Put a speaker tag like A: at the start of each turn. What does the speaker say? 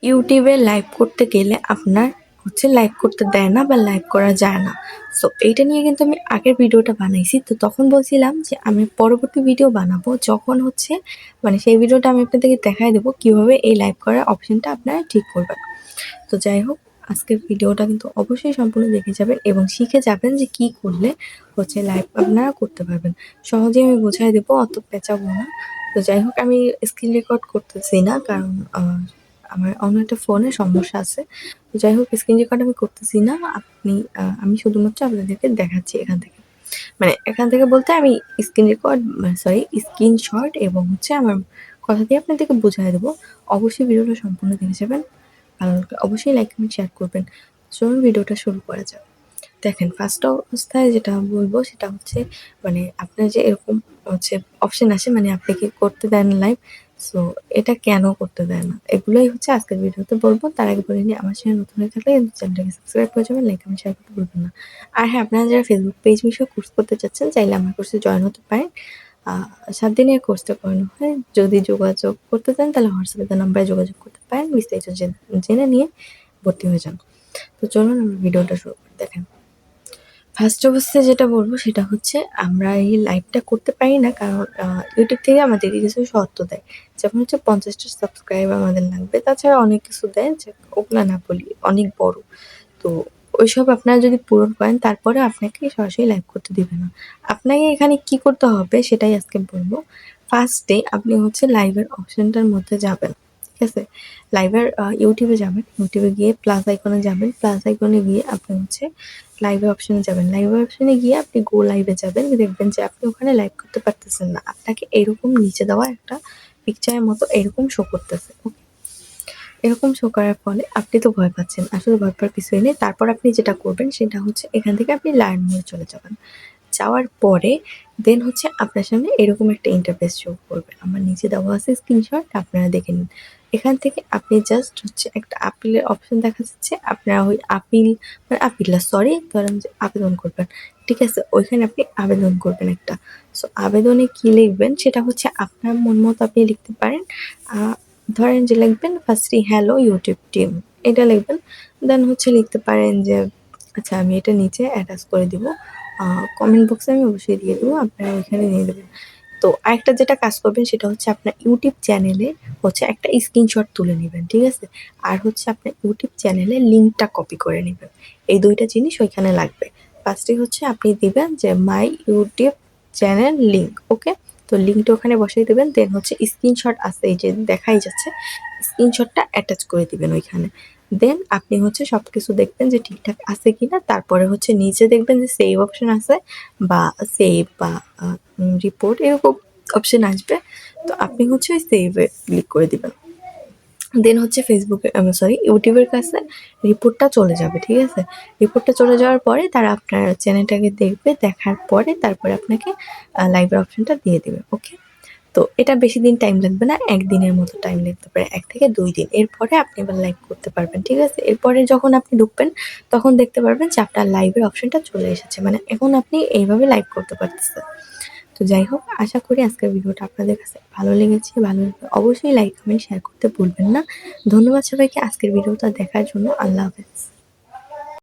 A: ইউটিউবে লাইভ করতে গেলে আপনার লাইভ করতে দেয় না বা লাইভ করা যায় না। সো এইটা নিয়ে কিন্তু আমি আগের ভিডিওটা বানাইছি। তো তখন বলছিলাম যে আমি পরবর্তী ভিডিও বানাবো যখন সেই ভিডিওটা আমি আপনাদেরকে দেখায় দেবো কিভাবে এই লাইভ করার অপশনটা আপনারা ঠিক করবেন। তো যাই হোক, আজকের ভিডিওটা কিন্তু অবশ্যই সম্পূর্ণ দেখে যাবেন এবং শিখে যাবেন যে কি করলে লাইভ আপনারা করতে পারবেন। সহজেই আমি বোঝাই দেবো, অত পেঁচাবো না। তো যাই হোক, আমি স্ক্রিন রেকর্ড করতেছি না, কারণ আমার অন্য একটা ফোনে সমস্যা আছে। তো যাই হোক, স্ক্রিন রেকর্ড আমি করতেছি না। আমি শুধুমাত্র আপনাদেরকে দেখাচ্ছি এখান থেকে। এখান থেকে বলতে আমি স্ক্রিন রেকর্ড স্ক্রিনশট এবং আমার কথা দিয়ে আপনাদেরকে বুঝাই দেবো। অবশ্যই ভিডিওটা সম্পূর্ণ দেখে যাবেন। ভালো লাগলে অবশ্যই লাইক, কমেন্ট, শেয়ার করবেন। চলুন ভিডিওটা শুরু করা যাক। দেখেন, ফার্স্ট অবস্থায় যেটা বলবো সেটা আপনার যে এরকম অপশন আসে, আপনি কি করতে দেন লাইভ। সো এটা কেন করতে দেয় না, এগুলোই আজকের ভিডিওতে বলবো। তার আগে বলে নিই, আমার চ্যানেল নতুন হয়ে থাকলে চ্যানেলটাকে সাবস্ক্রাইব করে যাবেন, লাইক, কমেন্ট, শেয়ার করতে ভুলবেন না। আর হ্যাঁ, আপনারা যারা ফেসবুক পেজ বিষয়ে কোর্স করতে চাচ্ছেন, চাইলে আমার কোর্সে জয়েন হতে পারেন। 7 দিনের কোর্সটা করানো হয়। যদি যোগাযোগ করতে চান তাহলে হোয়াটসঅ্যাপে নাম্বারে যোগাযোগ করতে পারেন, বিস্তারিত জেনে নিয়ে ভর্তি হয়ে যান। তো চলুন আমরা ভিডিওটা শুরু করি। দেখেন, ফার্স্ট অবস্থায় যেটা বলবো সেটা আমরা এই লাইভটা করতে পারি না, কারণ ইউটিউব থেকে আমাদেরকে কিছু শর্ত দেয়। যেমন 50টা সাবস্ক্রাইবার আমাদের লাগবে, তাছাড়া অনেক কিছু দেয়, যে ওগুলা না বলি, অনেক বড়। তো ওইসব আপনারা যদি পূরণ করেন, তারপরে আপনাকে সরাসরি লাইভ করতে দিবে না। আপনাকে এখানে কি করতে হবে সেটাই আজকে বলবো। ফার্স্টে আপনি লাইভের অপশনটার মধ্যে যাবেন, ঠিক আছে? লাইভের ইউটিউবে যাবেন, ইউটিউবে গিয়ে প্লাস আইকনে যাবেন, প্লাস আইকনে গিয়ে আপনি লাইভের অপশনে যাবেন। লাইভের অপশনে গিয়ে আপনি গো লাইভে যাবেন, দেখবেন যে আপনি ওখানে লাইভ করতে পারতেছেন না। আপনাকে এরকম নিচে দেওয়া একটা পিকচারের মতো এরকম শো করতেছে। ওকে, এরকম শো করার ফলে আপনি তো ভয় পাচ্ছেন। আসলে ভয় পাওয়ার কিছুই নেই। তারপর আপনি যেটা করবেন সেটা এখান থেকে আপনি লার্ন মোডে চলে যাবেন। যাওয়ার পরে দেন আপনার সামনে এরকম একটা ইন্টারফেস শো করবে। আমার নিচে দেওয়া আছে স্ক্রিনশট, আপনারা দেখে নিন। এখান থেকে আপনি জাস্ট একটা আপিলের অপশন দেখা যাচ্ছে। আপনারা ওই আপিল না, সরি, ধরেন যে আবেদন করবেন। ঠিক আছে? ওইখানে আপনি আবেদন করবেন একটা। সো আবেদনে কি লিখবেন সেটা আপনার মন মতো আপনি লিখতে পারেন। আ ধরেন যে লিখবেন ফার্স্টলি হ্যালো ইউটিউব টিম, এটা লিখবেন। দেন লিখতে পারেন যে আচ্ছা, আমি এটা নিচে অ্যাটাচ করে দিব। কমেন্ট বক্সে আমি অবশ্যই দিয়ে দেবো, আপনারা ওইখানে নিয়ে দেবেন। তো আরেকটা যেটা কাজ করবেন সেটা আপনার ইউটিউব চ্যানেলে একটা স্ক্রিনশট তুলে নেবেন, ঠিক আছে? আর আপনার ইউটিউব চ্যানেলের লিঙ্কটা কপি করে নেবেন। এই ২ টা জিনিস ওইখানে লাগবে। ফার্স্টে আপনি দিবেন যে মাই ইউটিউব চ্যানেল লিঙ্ক, ওকে? তো লিঙ্কটা ওখানে বসাই দেবেন। দেন স্ক্রিনশট আছে, এই যে দেখাই যাচ্ছে, স্ক্রিনশটটা অ্যাটাচ করে দিবেন ওইখানে। দেন আপনি সবকিছু দেখবেন যে ঠিকঠাক আছে কিনা। তারপরে নিচে দেখবেন যে সেভ অপশন আছে, বা সেভ বা রিপোর্ট এরকম অপশন আসবে। তো আপনি ওই সেভে ক্লিক করে দিবেন। দেন ফেসবুকে, সরি, ইউটিউবের কাছে রিপোর্টটা চলে যাবে, ঠিক আছে? রিপোর্টটা চলে যাওয়ার পরে তারা আপনার চ্যানেলটাকে দেখবে, দেখার পরে তারপরে আপনাকে লাইভের অপশনটা দিয়ে দেবে, ওকে? তো এটা বেশি দিন টাইম লাগবে না, ১ দিনের মতো টাইম লাগতে পারে, ১ থেকে ২ দিন। এরপরে আপনি আবার লাইভ করতে পারবেন, ঠিক আছে? এরপরে যখন আপনি ঢুকবেন তখন দেখতে পারবেন যে আপনার লাইভের অপশনটা চলে এসেছে। এখন আপনি এইভাবে লাইভ করতে পারতেছেন। তো যাই হোক, আশা করি আজকের ভিডিওটা আপনাদের কাছে ভালো লেগেছে। ভালো লাগলে অবশ্যই লাইক, কমেন্ট, শেয়ার করতে ভুলবেন না। ধন্যবাদ সবাইকে আজকের ভিডিওটা দেখার জন্য। আল্লাহ হাফেজ।